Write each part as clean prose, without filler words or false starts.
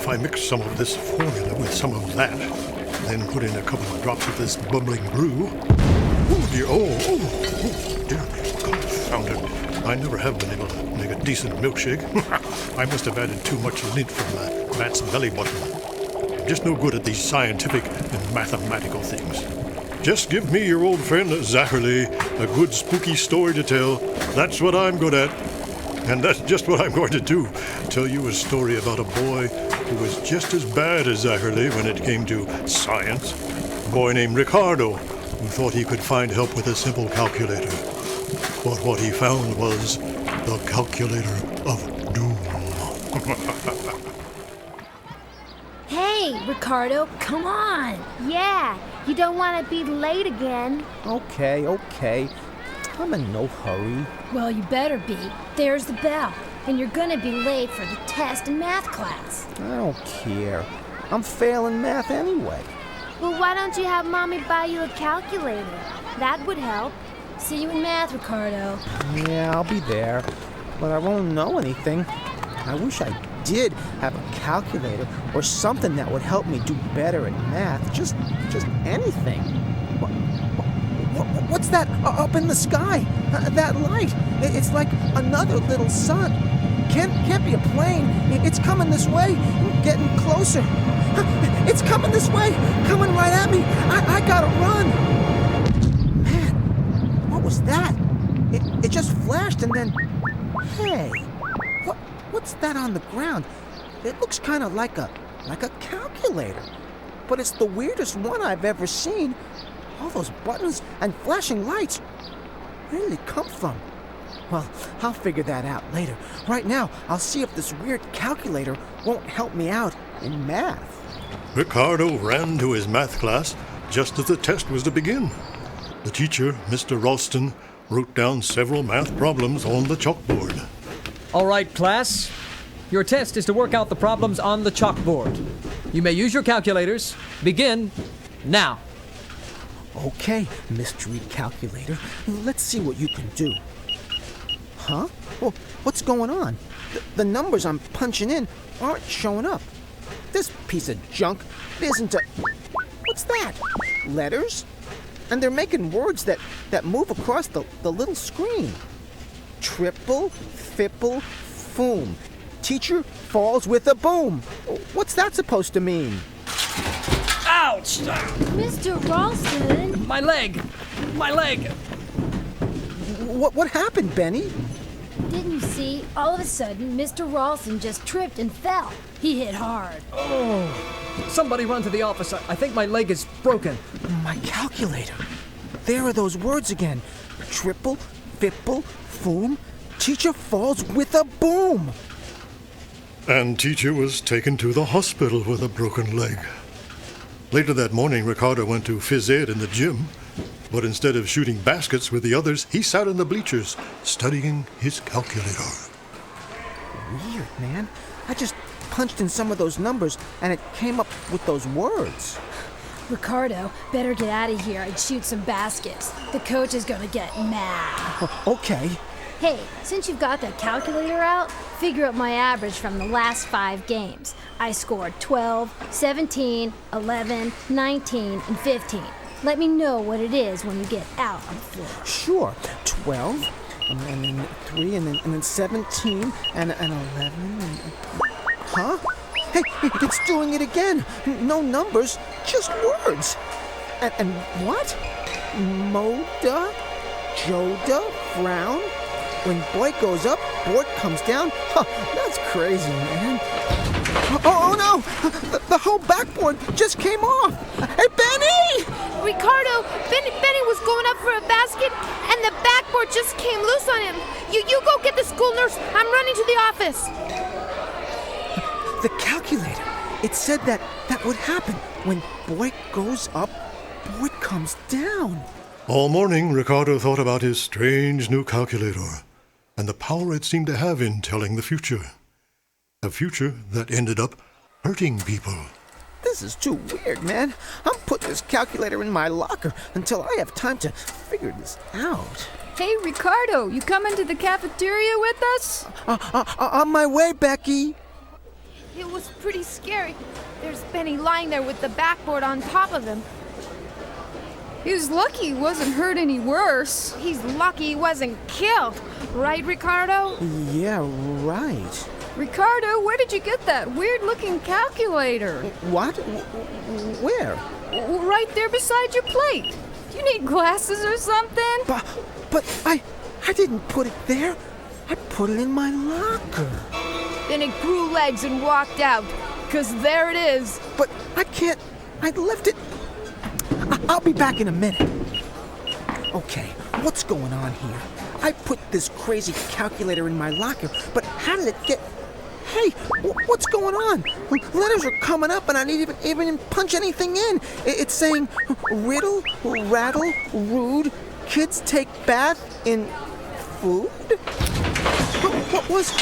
I mix some of this formula with some of that, then put in a couple of drops of this bubbling brew. Oh dear, oh dear me, confound it. I never have been able to make a decent milkshake. I must have added too much lint from Matt's belly button. I'm just no good at these scientific and mathematical things. Just give me your old friend Zachary a good spooky story to tell. That's what I'm good at. And that's just what I'm going to do. Tell you a story about a boy who was just as bad as Zachary when it came to science. A boy named Ricardo, who thought he could find help with a simple calculator. But what he found was the calculator of doom. Hey, Ricardo, come on. Yeah, you don't want to be late again. Okay. I'm in no hurry. Well, you better be. There's the bell. And you're gonna be late for the test in math class. I don't care. I'm failing math anyway. Well, why don't you have Mommy buy you a calculator? That would help. See you in math, Ricardo. Yeah, I'll be there. But I won't know anything. I wish I did have a calculator or something that would help me do better at math. Just anything. What's that up in the sky? That light. It's like another little sun. Can't be a plane. It's coming this way. Getting closer. It's coming this way. Coming right at me. I gotta run. Man, what was that? It just flashed and then... Hey, what's that on the ground? It looks kind of like a calculator. But it's the weirdest one I've ever seen. All those buttons and flashing lights. Where did they come from? Well, I'll figure that out later. Right now, I'll see if this weird calculator won't help me out in math. Ricardo ran to his math class just as the test was to begin. The teacher, Mr. Ralston, wrote down several math problems on the chalkboard. All right, class. Your test is to work out the problems on the chalkboard. You may use your calculators. Begin now. Okay, mystery calculator. Let's see what you can do. Huh? Well, what's going on? The numbers I'm punching in aren't showing up. This piece of junk isn't a... What's that? Letters? And they're making words that move across the little screen. Triple, fipple, foom. Teacher falls with a boom. What's that supposed to mean? Ouch! Mr. Ralston! My leg! What happened, Benny? Didn't you see? All of a sudden, Mr. Ralston just tripped and fell. He hit hard. Oh! Somebody run to the office. I think my leg is broken. My calculator. There are those words again. Triple, fipple, foom. Teacher falls with a boom. And teacher was taken to the hospital with a broken leg. Later that morning, Ricardo went to phys ed in the gym, but instead of shooting baskets with the others, he sat in the bleachers studying his calculator. Weird, man. I just punched in some of those numbers and it came up with those words. Ricardo, better get out of here and shoot some baskets. The coach is gonna get mad. Okay. Hey, since you've got that calculator out, figure out my average from the last 5 games. I scored 12, 17, 11, 19, and 15. Let me know what it is when you get out on the floor. Sure. 12, and then 3, and then 17, and 11, and... Huh? Hey, it's doing it again. No numbers, just words. And what? Moda? Joda? Frown? When boy goes up, board comes down? Huh, that's crazy, man. Oh no! The whole backboard just came off! Hey, Benny! Ricardo, Benny was going up for a basket, and the backboard just came loose on him. You go get the school nurse. I'm running to the office. The calculator. It said that would happen. When boy goes up, board comes down. All morning, Ricardo thought about his strange new calculator and the power it seemed to have in telling the future. A future that ended up hurting people. This is too weird, man. I'm putting this calculator in my locker until I have time to figure this out. Hey, Ricardo, you coming to the cafeteria with us? On my way, Becky. It was pretty scary. There's Benny lying there with the backboard on top of him. He was lucky he wasn't hurt any worse. He's lucky he wasn't killed. Right, Ricardo? Yeah, right. Ricardo, where did you get that weird-looking calculator? What? Where? Right there beside your plate. Do you need glasses or something? But I didn't put it there. I put it in my locker. Then it grew legs and walked out. 'Cause there it is. But I can't. I left it. I'll be back in a minute. Okay, what's going on here? I put this crazy calculator in my locker, but how did it get... Hey, what's going on? Letters are coming up and I didn't even punch anything in. It's saying riddle, rattle, rude, kids take bath in food? What was...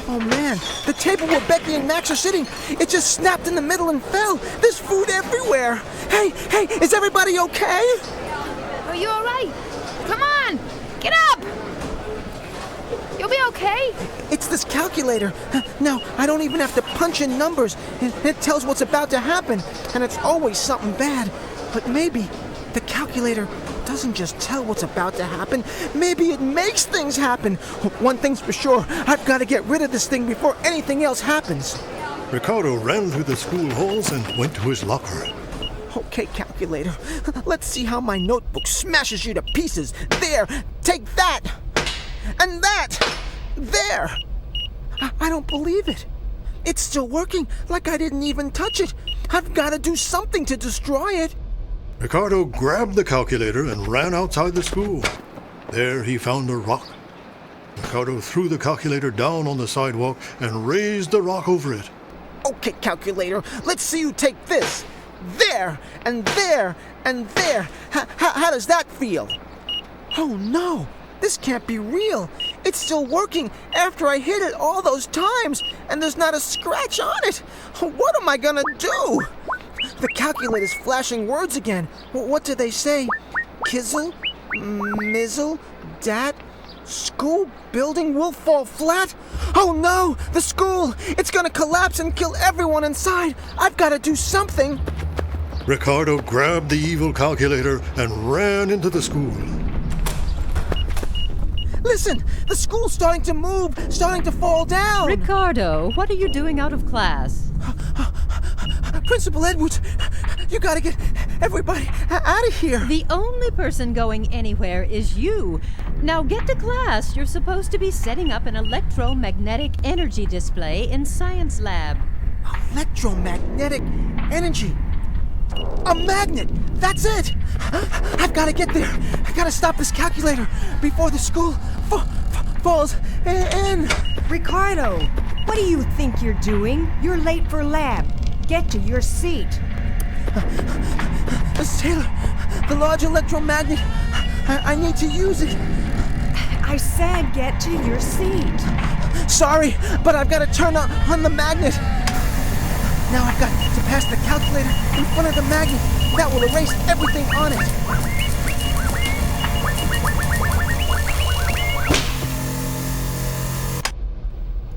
Oh man, the table where Becky and Max are sitting, it just snapped in the middle and fell. There's food everywhere. Hey, is everybody okay? Are you all right? Come on, get up. You'll be okay. It's this calculator. Now, I don't even have to punch in numbers. It tells what's about to happen, and it's always something bad. But maybe the calculator doesn't just tell what's about to happen. Maybe it makes things happen. One thing's for sure, I've got to get rid of this thing before anything else happens. Ricardo ran through the school halls and went to his locker. Okay, calculator, let's see how my notebook smashes you to pieces. There, take that! And that! There! I don't believe it. It's still working, like I didn't even touch it. I've got to do something to destroy it. Ricardo grabbed the calculator and ran outside the school. There he found a rock. Ricardo threw the calculator down on the sidewalk and raised the rock over it. Okay, calculator, let's see you take this. There, and there, and there. How does that feel? Oh no, this can't be real. It's still working after I hit it all those times, and there's not a scratch on it. What am I gonna do? The calculator's flashing words again. What do they say? Kizzle? Mizzle? Dat? School building will fall flat? Oh no! The school! It's gonna collapse and kill everyone inside! I've gotta do something! Ricardo grabbed the evil calculator and ran into the school. Listen! The school's starting to move! Starting to fall down! Ricardo, what are you doing out of class? Principal Edwards! You gotta get everybody out of here! The only person going anywhere is you. Now get to class. You're supposed to be setting up an electromagnetic energy display in science lab. Electromagnetic energy! A magnet! That's it! I've gotta get there! I gotta stop this calculator before the school falls in! Ricardo, what do you think you're doing? You're late for lab. Get to your seat. Miss Taylor, the large electromagnet, I need to use it. I said get to your seat. Sorry, but I've got to turn on the magnet. Now I've got to pass the calculator in front of the magnet. That will erase everything on it.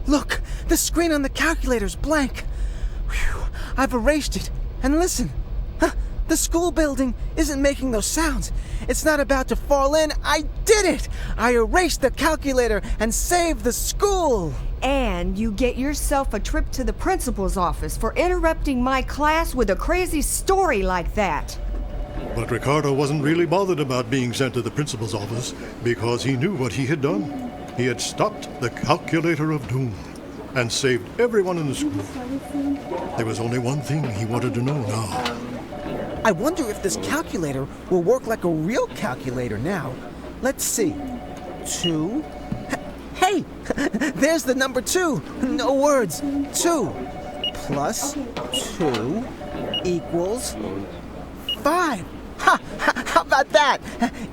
Look, the screen on the calculator's blank. Whew, I've erased it. And listen, the school building isn't making those sounds. It's not about to fall in. I did it! I erased the calculator and saved the school. And you get yourself a trip to the principal's office for interrupting my class with a crazy story like that. But Ricardo wasn't really bothered about being sent to the principal's office because he knew what he had done. He had stopped the calculator of doom and saved everyone in the school. There was only one thing he wanted to know now. I wonder if this calculator will work like a real calculator now. Let's see. 2. Hey! There's the number 2. No words. 2 plus 2 equals 5. Ha! How about that?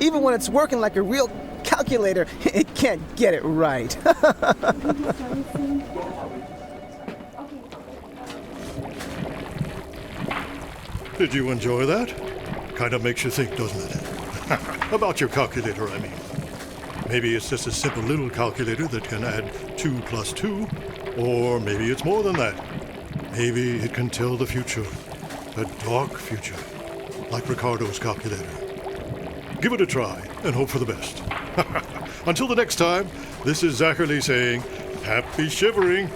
Even when it's working like a real calculator, it can't get it right. Did you enjoy that? Kind of makes you think, doesn't it? About your calculator, I mean. Maybe it's just a simple little calculator that can add 2 plus 2, or maybe it's more than that. Maybe it can tell the future, a dark future, like Ricardo's calculator. Give it a try and hope for the best. Until the next time, this is Zachary saying, happy shivering.